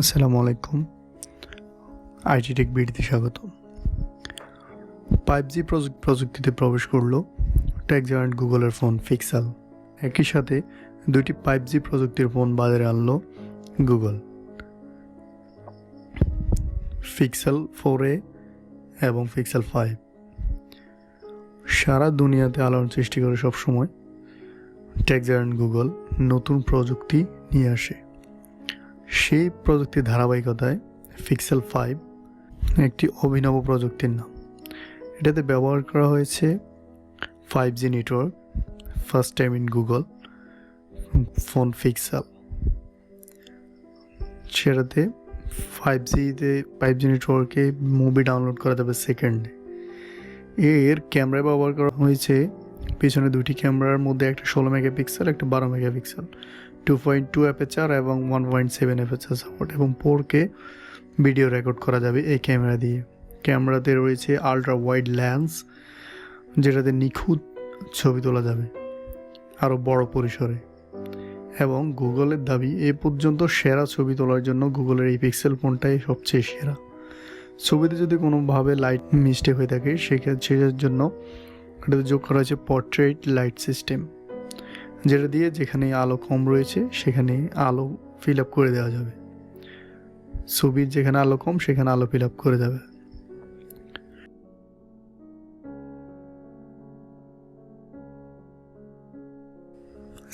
আসসালামু আলাইকুম। IT take বিডিতে স্বাগত। 5G প্রযুক্তিতে প্রবেশ করলো টেক জায়ান্ট গুগলের ফোন পিক্সেল। একই সাথে দুইটি 5G প্রযুক্তির ফোন বাজারে আনলো গুগল, পিক্সেল 4a এবং পিক্সেল 5। সারা দুনিয়াতে আলোড়ন সৃষ্টি করে সবসময় টেক জায়ান্ট গুগল নতুন প্রযুক্তি নিয়ে আসে। সেই প্রযুক্তির ধারাবাহিকতায় পিক্সেল 5 একটি অভিনব প্রযুক্তির নাম। এটাতে ব্যবহার করা হয়েছে 5G network, first time in Google phone pixel. সেটাতে 5G নেটওয়ার্কে মুভি ডাউনলোড করা যাবে সেকেন্ডে। এর ক্যামেরায় ব্যবহার করা হয়েছে পিছনে দুটি ক্যামেরার মধ্যে একটা 16 মেগাপিক্সেল, একটা 12 মেগাপিক্সেল, 2.2 অ্যাপারচার এবং 1.7 অ্যাপারচার সাপোর্ট, এবং 4K ভিডিও রেকর্ড করা যাবে এই ক্যামেরা দিয়ে। ক্যামেরাতে রয়েছে আলট্রা ওয়াইড লেন্স, যেটাতে নিখুঁত ছবি তোলা যাবে আরও বড় পরিসরে। এবং গুগলের দাবি এ পর্যন্ত সেরা ছবি তোলার জন্য গুগলের এই পিক্সেল ফোনটাই সবচেয়ে সেরা। ছবিতে যদি কোনোভাবে লাইট মিস্টেক হয়ে থাকে সেটার জন্য এটাতে যোগ করা হয়েছে পোর্ট্রেট লাইট সিস্টেম, যেটা দিয়ে যেখানে আলো কম রয়েছে সেখানে আলো ফিল আপ করে দেওয়া যাবে। ছবির যেখানে আলো কম সেখানে আলো ফিল আপ করে দেবে।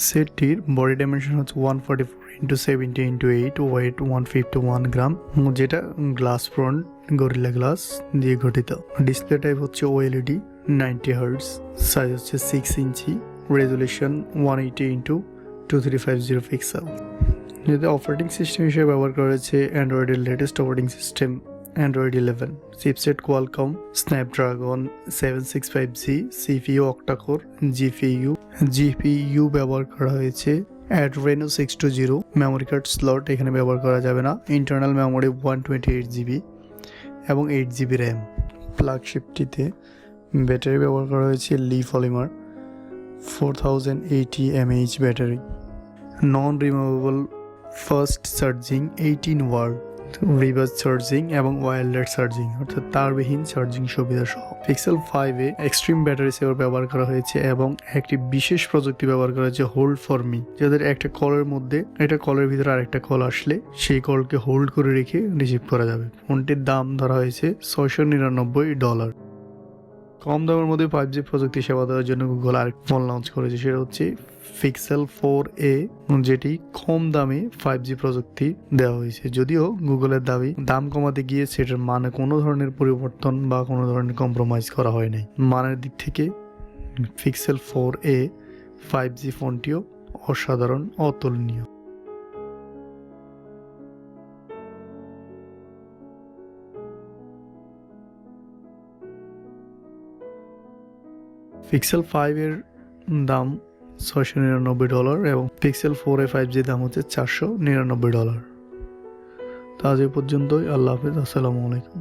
সেটটির বডি ডাইমেনশন হচ্ছে 144x70x8, ওয়েট 151 গ্রাম, যেটা গ্লাস ফ্রন্ট গরিলা গ্লাস দিয়ে গঠিত। ডিসপ্লে টাইপ হচ্ছে OLED 90 হার্টজ, সাইজ হচ্ছে 6 ইঞ্চি, রেজুলেশন 180x2350 পিক্সেল। যেটা অপারেটিং সিস্টেম হিসেবে ব্যবহার করা হয়েছে অ্যান্ড্রয়েডের latest operating system Android 11, chipset Qualcomm Snapdragon 765G, CPU octacore, GPU ব্যবহার করা হয়েছে Adreno 620। মেমোরি কার্ড স্লট এখানে ব্যবহার করা যাবে না। ইন্টারনাল মেমোরি 128GB এবং 8GB র্যাম। ফ্ল্যাগশিপটিতে ব্যাটারি ব্যবহার করা হয়েছে Li polymer 4080 mAh battery. Non removable fast charging 18 watt, reverse charging এবং ওয়্যারলেস চার্জিং অর্থাৎ তারবিহীন চার্জিং সুবিধা সহ। পিক্সেল 5-এ এক্সট্রিম ব্যাটারি সেভার ব্যবহার করা হয়েছে এবং একটি বিশেষ প্রযুক্তি ব্যবহার করা হয়েছে হোল্ড ফর মি, যাদের একটা কলের মধ্যে একটা কলের ভিতরে আরেকটা কল আসলে সেই কলকে হোল্ড করে রেখে রিসিভ করা যাবে। ফোনটির দাম ধরা হয়েছে $699। কম দামের মধ্যে 5G প্রযুক্তি সেবা দেওয়ার জন্য গুগল আরেক ফোন লঞ্চ করেছে, সেটা হচ্ছে পিক্সেল 4a, যেটি কম দামে 5G প্রযুক্তি দেওয়া হয়েছে। যদিও গুগলের দাবি দাম কমাতে গিয়ে সেটার মানে কোনো ধরনের পরিবর্তন বা কোনো ধরনের কম্প্রোমাইজ করা হয় নাই। মানের দিক থেকে পিক্সেল 4a 5G ফোনটিও অসাধারণ, অতুলনীয়। পিক্সেল 5-এর দাম $699 এবং পিক্সেল 4a 5G দাম হচ্ছে $499। তো আজ এ পর্যন্তই। আল্লাহ হাফেজ। আসসালামু আলাইকুম।